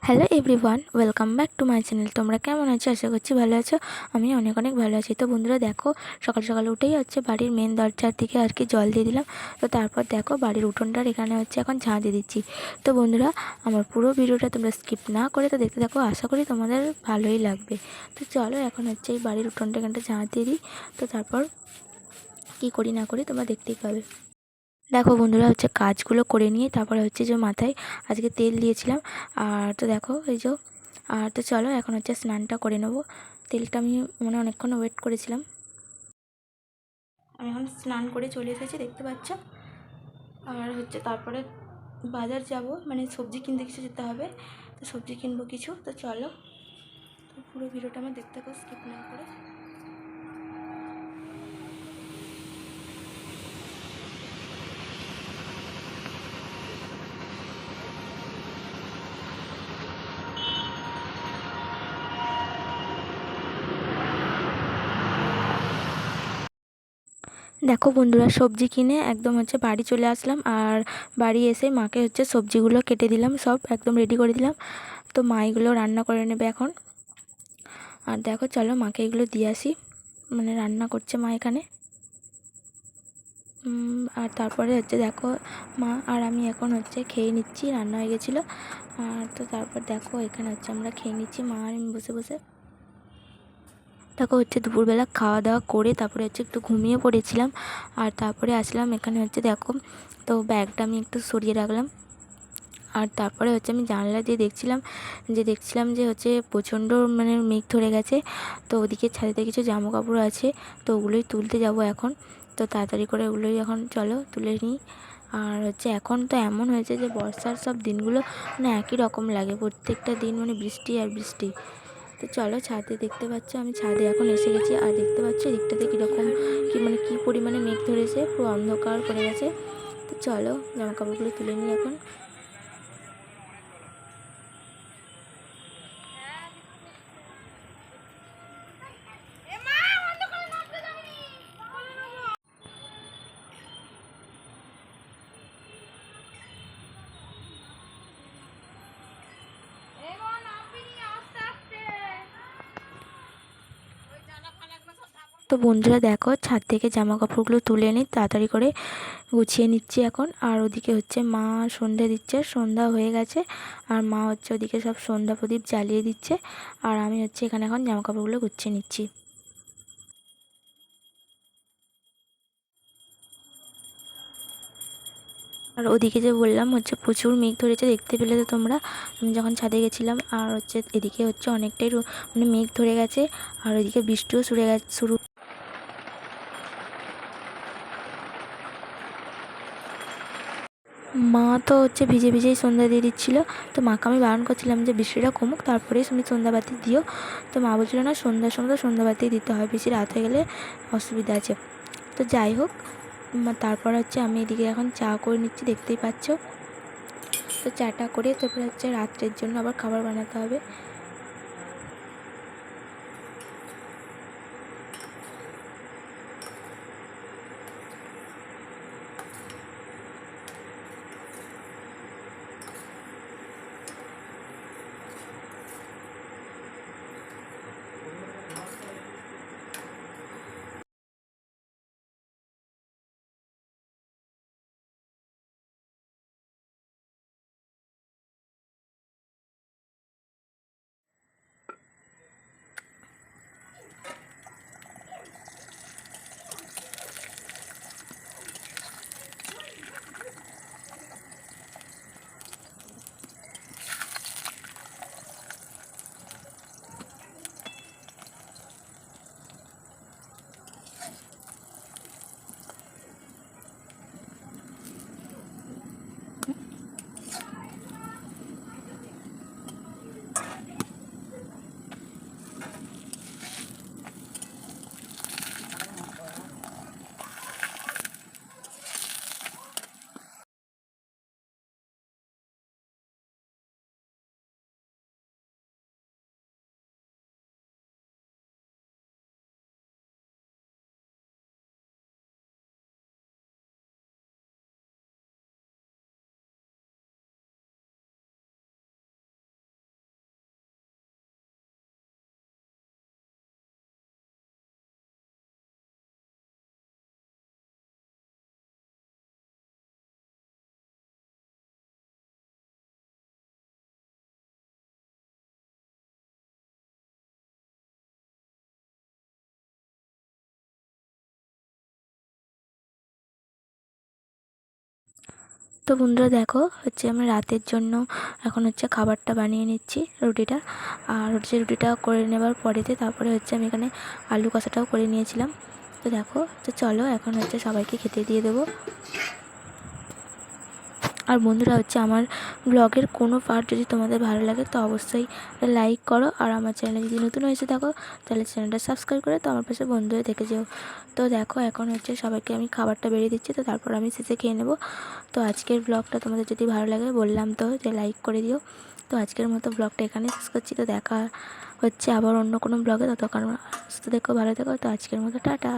Hello everyone, welcome back to my channel. তোমরা কেমন আছো? আশা করছি ভালো আছো। আমি অনেক অনেক ভালো আছি। তো বন্ধুরা দেখো, সকাল সকাল উঠেই হচ্ছে বাড়ির মেন দরজার দিকে আর কি জল দিয়ে দিলাম। তো তারপর দেখো বাড়ির উঠোনটার এখানে হচ্ছে এখন ঝাঁ দিয়ে দিচ্ছি। তো বন্ধুরা, আমার পুরো ভিডিওটা তোমরা স্কিপ না করে তো দেখতে থাকো, আশা করি তোমাদের ভালোই লাগবে। তো চলো এখন হচ্ছে এই বাড়ির উঠোনটা এখানটা ঝাঁ দিয়ে দিই। তো তারপর কী করি না করি তোমরা দেখতেই পাবে। দেখো বন্ধুরা, হচ্ছে কাজগুলো করে নিয়ে তারপরে হচ্ছে যে মাথায় আজকে তেল দিয়েছিলাম। আর তো দেখো এই যে, আর তো চলো এখন হচ্ছে স্নানটা করে নেবো। তেলটা আমি অনেকক্ষণ ওয়েট করেছিলাম। আমি এখন স্নান করে চলে এসেছি, দেখতে পাচ্ছ। আর হচ্ছে তারপরে বাজার যাব, সবজি কিনতে কিছু যেতে হবে। তো সবজি কিনবো কিছু। তো চলো, তো পুরো ভিডিওটা আমার দেখতে থাকো স্কিপ না করে। দেখো বন্ধুরা, সবজি কিনে একদম হচ্ছে বাড়ি চলে আসলাম। আর বাড়ি এসে মাকে হচ্ছে সবজিগুলো কেটে দিলাম, সব একদম রেডি করে দিলাম। তো মা এগুলো রান্না করে নেবে এখন। আর দেখো চলো মাকে এগুলো দিয়ে আসি, রান্না করছে মা এখানে। আর তারপরে হচ্ছে দেখো মা আর আমি এখন হচ্ছে খেয়ে নিচ্ছি, রান্না হয়ে গেছিলো। আর তো তারপর দেখো এখানে হচ্ছে আমরা খেয়ে নিচ্ছি মা আর আমি বসে বসে। দেখো হচ্ছে দুপুরবেলা খাওয়া দাওয়া করে তারপরে হচ্ছে একটু ঘুমিয়ে পড়েছিলাম। আর তারপরে আসলাম এখানে হচ্ছে দেখো, তো ব্যাগটা আমি একটু সরিয়ে রাখলাম। আর তারপরে হচ্ছে আমি জানলা দিয়ে দেখছিলাম যে হচ্ছে প্রচণ্ড মেঘ ধরে গেছে। তো ওদিকে ছাদেতে কিছু জামা কাপড় আছে, তো ওগুলোই তুলতে যাব এখন। তো তাড়াতাড়ি করে ওগুলোই এখন চলো তুলে নিই। আর হচ্ছে এখন তো এমন হয়েছে যে বর্ষার সব দিনগুলো একই রকম লাগে, প্রত্যেকটা দিন বৃষ্টি আর বৃষ্টি। তো চলো ছাদে, দেখতে পাচ্ছ আমি ছাদে এখন এসে গেছি। আর দেখতে পাচ্ছ এদিকটাতে কীরকম কী পরিমাণে মেঘ ধরেছে, পুরো অন্ধকার করে গেছে। তো চলো জামা কাপড়গুলো তুলে নিই এখন। তো বন্ধুরা দেখো, ছাদ থেকে জামা কাপড়গুলো তুলে নিই তাড়াতাড়ি করে, গুছিয়ে নিচ্ছি এখন। আর ওদিকে হচ্ছে মা সন্ধে দিচ্ছে, সন্ধ্যা হয়ে গেছে। আর মা হচ্ছে ওদিকে সব সন্ধ্যা প্রদীপ জ্বালিয়ে দিচ্ছে। আর আমি হচ্ছে এখানে এখন জামা কাপড়গুলো গুছিয়ে নিচ্ছি। আর ওদিকে যে বললাম হচ্ছে প্রচুর মেঘ ধরেছে, দেখতে পেলে তো তোমরা আমি যখন ছাদে গেছিলাম। আর হচ্ছে এদিকে হচ্ছে অনেকটাই মেঘ ধরে গেছে। আর ওইদিকে বৃষ্টিও শুরু। মা তো হচ্ছে ভিজে ভিজেই সন্ধ্যা দিয়ে দিচ্ছিলো। তো মাকে আমি বারণ করছিলাম যে বৃষ্টিটা কমুক তারপরেই তুমি সন্ধ্যাবাতি দিও। তো মা বলছিল না, সন্ধ্যার সময় তো সন্ধ্যাবাতি দিতে হয়, বেশি রাত হয়ে গেলে অসুবিধা আছে। তো যাই হোক, তারপর হচ্ছে আমি এদিকে এখন চা করে নিচ্ছি, দেখতেই পাচ্ছ। তো চাটা করে তারপরে হচ্ছে রাত্রের জন্য আবার খাবার বানাতে হবে। তো বন্ধুরা দেখো হচ্ছে আমি রাতের জন্য এখন হচ্ছে খাবারটা বানিয়ে নিচ্ছি, রুটিটা। আর হচ্ছে রুটিটা করে নেবার পরেতে তারপরে হচ্ছে আমি এখানে আলু কষাটাও করে নিয়েছিলাম। তো দেখো, তো চলো এখন হচ্ছে সবাইকে খেতে দিয়ে দেবো। আর বন্ধুরা হচ্ছে আমার ব্লগের কোনো পার্ট যদি তোমাদের ভালো লাগে তো অবশ্যই লাইক করো। আর আমার চ্যানেলে যদি নতুন হয়েছে থাকো তাহলে চ্যানেলটা সাবস্ক্রাইব করে তো আমার পাশে বন্ধু হয়ে থেকে যেও। তো দেখো এখন হচ্ছে সবাইকে আমি খাবারটা বেরিয়ে দিচ্ছি, তো তারপর আমি শেষে খেয়ে নেবো। তো আজকের ব্লগটা তোমাদের যদি ভালো লাগে বললাম তো যে লাইক করে দিও। তো আজকের মতো ব্লগটা এখানেই শেষ করছি। তো দেখা হচ্ছে আবার অন্য কোনো ব্লগে, ততক্ষণ সুস্থ থেকো, ভালো থেকো। তো আজকের মতো টাটা।